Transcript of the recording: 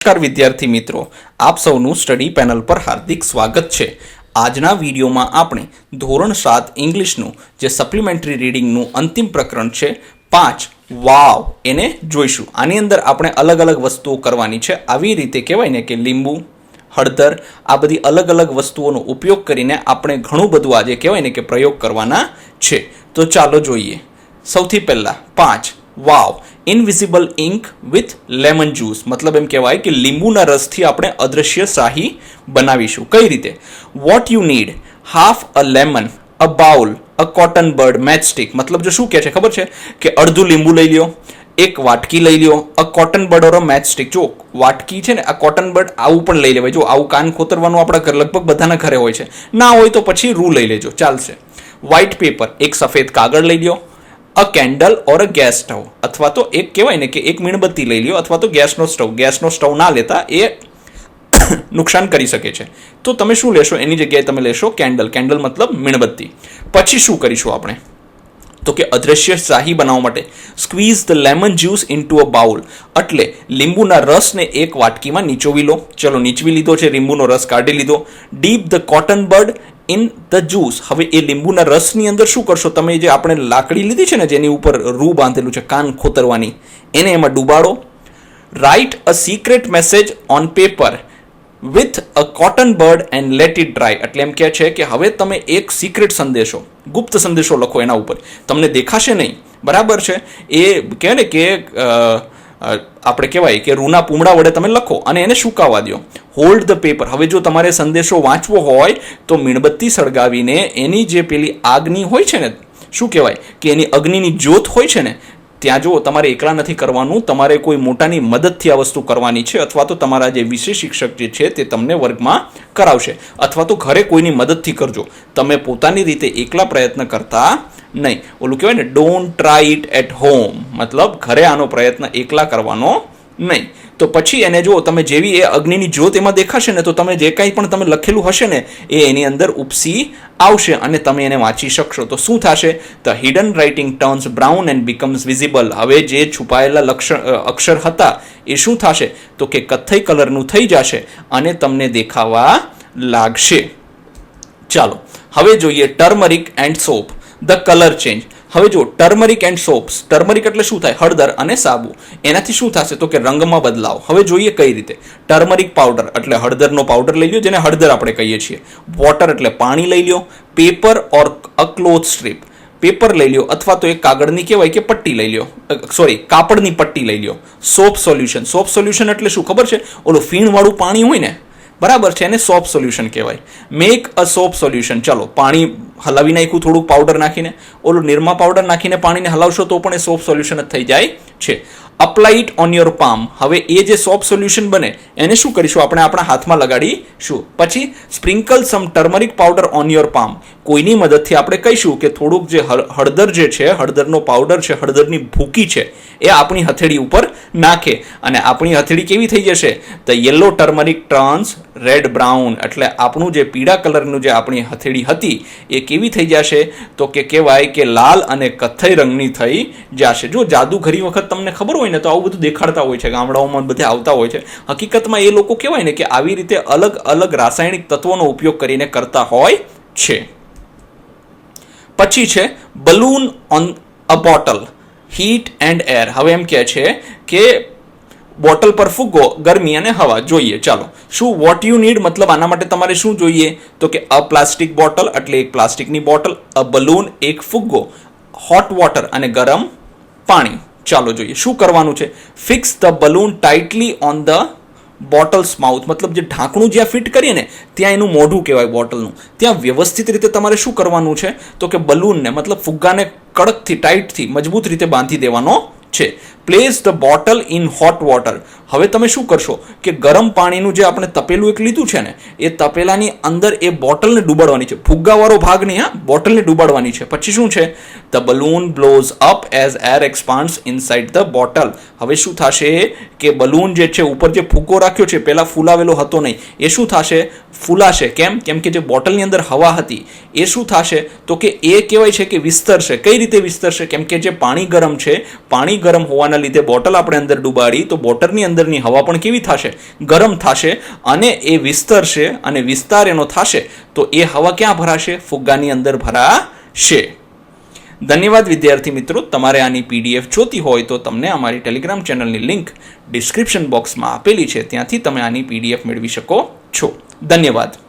નમસ્કાર વિદ્યાર્થી મિત્રો, આપ સૌનું સ્ટડી પેનલ પર હાર્દિક સ્વાગત છે। આજના વિડીયોમાં આપણે ધોરણ 7 ઇંગ્લિશનું જે સપ્લિમેન્ટરી રીડિંગનું અંતિમ પ્રકરણ છે 5 વાવ એને જોઈશું। આની અંદર આપણે અલગ અલગ વસ્તુઓ કરવાની છે। આવી રીતે કહેવાય ને કે લીંબુ, હળદર, આ બધી અલગ અલગ વસ્તુઓનો ઉપયોગ કરીને આપણે ઘણું બધું આજે કહેવાય ને કે પ્રયોગ કરવાના છે। તો ચાલો જોઈએ। સૌથી પહેલા 5 wow invisible ink with lemon juice, मतलब એમ કહેવાય કે લીંબુના રસથી આપણે અદ્રશ્ય શાહી બનાવીશું। કઈ રીતે? What you need, half a lemon, a bowl, a cotton bird, match stick. मतलब જો શું કહે છે ખબર છે કે અડધું લીંબુ લઈ લ્યો, એક વાટકી લઈ લ્યો, અ કોટન બર્ડ ઓર અ મેચ સ્ટિક। જો વાટકી છે ને, આ કોટન બર્ડ આવું પણ લઈ લેવાય। જો આવું કાન ખોતરવાનું આપણા ઘર લગભગ બધાના ઘરે હોય છે, ના હોય તો પછી રૂ લઈ લેજો, ચાલશે। વ્હાઇટ પેપર, એક સફેદ કાગળ લઈ લ્યો, અ કેન્ડલ ઓર અ ગેસ સ્ટવ, અથવા તો એક કહેવાય ને કે એક મીણબત્તી લઈ લ્યો, અથવા તો ગેસનો સ્ટવ ના લેતા, એ નુકસાન કરી શકે છે। તો તમે શું લેશો? એની જગ્યાએ તમે લેશો કેન્ડલ। કેન્ડલ મતલબ મીણબત્તી। પછી શું કરીશું આપણે? તો કે અદ્રશ્ય શાહી બનાવવા માટે squeeze the lemon juice into a bowl, એટલે લીંબુના રસને એક વાટકીમાં નીચોવી લો। ચલો નીચવી લીધો છે, લીંબુનો રસ કાઢી લીધો। Deep the cotton bird in the juice, હવે એ લીંબુના રસની અંદર શું કરશો તમે? જે આપણે લાકડી લીધી છે ને, જેની ઉપર રૂ બાંધેલું છે કાન ખોતરવાની, એને એમાં ડૂબાડો। Write a secret message on paper with a cotton bird and let it dry, એટલે એમ કહે છે કે હવે તમે એક સિક્રેટ સંદેશો, ગુપ્ત સંદેશો લખો એના ઉપર, તમને દેખાશે નહીં, બરાબર છે? એ કહે ને કે આપણે કહેવાય કે રૂના પૂમડા વડે તમે લખો અને એને સુકાવા દો। હોલ્ડ ધ પેપર, હવે જો તમારે સંદેશો વાંચવો હોય તો મીણબત્તી સળગાવીને એની જે પેલી આગની હોય છે ને, શું કહેવાય કે એની અગ્નિની જ્યોત હોય છે ને, ત્યાં જો તમારે એકલા નથી કરવાનું, તમારે કોઈ મોટાની મદદથી આ વસ્તુ કરવાની છે, અથવા તો તમારા જે વિષય શિક્ષક જે છે તે તમને વર્ગમાં કરાવશે, અથવા તો ઘરે કોઈની મદદથી કરજો, તમે પોતાની રીતે એકલા પ્રયત્ન કરતા નહીં। ઓલું કહેવાય ને, don't try it at home, મતલબ ઘરે આનો પ્રયત્ન એકલા કરવાનો નહીં। તો પછી એને જો તમે જેવી એ અગ્નિની જ્યોત એમાં દેખાશે ને, તો તમે જે કાંઈ પણ તમે લખેલું હશે ને એ એની અંદર ઉપસી આવશે અને તમે એને વાંચી શકશો। તો શું થશે? The hidden writing turns brown and becomes visible, હવે જે છુપાયેલા અક્ષર હતા એ શું થશે? તો કે કથ્થઈ કલરનું થઈ જશે અને તમને દેખાવા લાગશે। ચાલો હવે જોઈએ turmeric and soap, the colour change. હવે જો ટર્મરિક એન્ડ સોપ્સ, ટર્મરિક એટલે શું થાય? હળદર અને સાબુ, એનાથી શું થશે? તો કે રંગમાં બદલાવ। હવે જોઈએ કઈ રીતે। ટર્મરિક પાવડર એટલે હળદરનો પાવડર લઈ લો, જેને હળદર આપણે કહીએ છીએ। વોટર એટલે પાણી લઈ લો। પેપર ઓર અ ક્લોથ સ્ટ્રીપ, પેપર લઈ લો અથવા તો એક કાગળની કહેવાય કે પટ્ટી લઈ લો, સોરી કાપડની પટ્ટી લઈ લો। સોપ સોલ્યુશન, સોપ સોલ્યુશન એટલે શું ખબર છે? ઓલું ફીણવાળું પાણી હોય ને, બરાબર છે, એને સોપ સોલ્યુશન કહેવાય। મેક અ સોપ સોલ્યુશન, ચલો પાણી હલાવી નાખ્યું થોડુંક પાવડર નાખીને, ઓલું નિરમા પાવડર નાખીને પાણીને હલાવશો તો પણ એ સોપ સોલ્યુશન જ થઈ જાય છે। Apply it on your palm, હવે એ જે સોપ સોલ્યુશન બને એને શું કરીશું? આપણે આપણા હાથમાં લગાડીશું। પછી sprinkle some turmeric powder on your palm, કોઈની મદદથી આપણે કહીશું કે થોડુંક જે હળદર જે છે, હળદરનો પાવડર છે, હળદરની ભૂકી છે, એ આપણી હથેળી ઉપર નાખે અને આપણી હથેળી કેવી થઈ જશે? The yellow turmeric turns red brown, એટલે આપણું જે પીળા કલરનું જે આપણી હથેળી હતી એ કેવી થઈ જશે? તો કે કહેવાય કે લાલ અને કથ્થઈ રંગની થઈ જશે। જો જાદુ ઘણી વખત તમને ખબર હોય ને તો આવું બધું દેખાડતા હોય છે, ગામડાઓમાં બધે આવતા હોય છે। હકીકતમાં એ લોકો કહેવાય ને કે આવી રીતે અલગ અલગ રાસાયણિક તત્વોનો ઉપયોગ કરીને કરતા હોય છે। પછી છે balloon on a bottle, heat and air, હવે એમ કહે છે કે બોટલ પર ફુગ્ગો, ગરમી અને હવા જોઈએ। ચાલો શું વોટ યુ નીડ, મતલબ આના માટે તમારે શું જોઈએ? તો કે અ પ્લાસ્ટિક બોટલ એટલે એક પ્લાસ્ટિકની બોટલ, અ બલૂન એક ફુગ્ગો, હોટ વોટર અને ગરમ પાણી। ચાલો જોઈએ શું કરવાનું છે। Fix the balloon tightly on the bottle's mouth, મતલબ જે ઢાંકણું જ્યાં ફિટ કરીએ ને ત્યાં એનું મોઢું કહેવાય બોટલનું, ત્યાં વ્યવસ્થિત રીતે તમારે શું કરવાનું છે? તો કે બલૂનને મતલબ ફુગ્ગાને કડકથી, ટાઈટથી, મજબૂત રીતે બાંધી દેવાનો છે। Place the bottle in hot water, હવે તમે શું કરશો કે ગરમ પાણીનું જે આપણે તપેલું એક લીધું છે ને, એ તપેલાની અંદર એ બોટલને ડૂબાડવાની છે, ફુગ્ગાવાળો ભાગ નહીં, હા, બોટલને ડૂબાડવાની છે। પછી શું છે? The balloon blows up as air expands inside the bottle, હવે શું થશે કે બલૂન જે છે ઉપર જે ફુગ્ગો રાખ્યો છે, પહેલા ફૂલાવેલો હતો નહીં, એ શું થશે? ફૂલાશે। કેમ? કેમ કે જે બોટલની અંદર હવા હતી એ શું થશે? તો કે એ કહેવાય છે કે વિસ્તરશે। કઈ રીતે વિસ્તરશે? કેમ કે જે પાણી ગરમ છે, પાણી ગરમ હોવાના ફુગ્ગાના લીધે બોટલ આપણે અંદર ડૂબાડી તો બોટલની અંદરની હવા પણ કેવી થશે? ગરમ થશે અને એ વિસ્તરશે અને વિસ્તાર એનો થશે તો એ હવા ક્યાં ભરાશે? ફુગ્ગાની અંદર ભરાશે. ધન્યવાદ વિદ્યાર્થી મિત્રો. તમારે આની PDF જોતી હોય તો તમને અમારી ટેલિગ્રામ ચેનલની લિંક ડિસ્ક્રિપ્શન બોક્સમાં આપેલી છે, ત્યાંથી તમે આની PDF મેળવી શકો છો. ધન્યવાદ.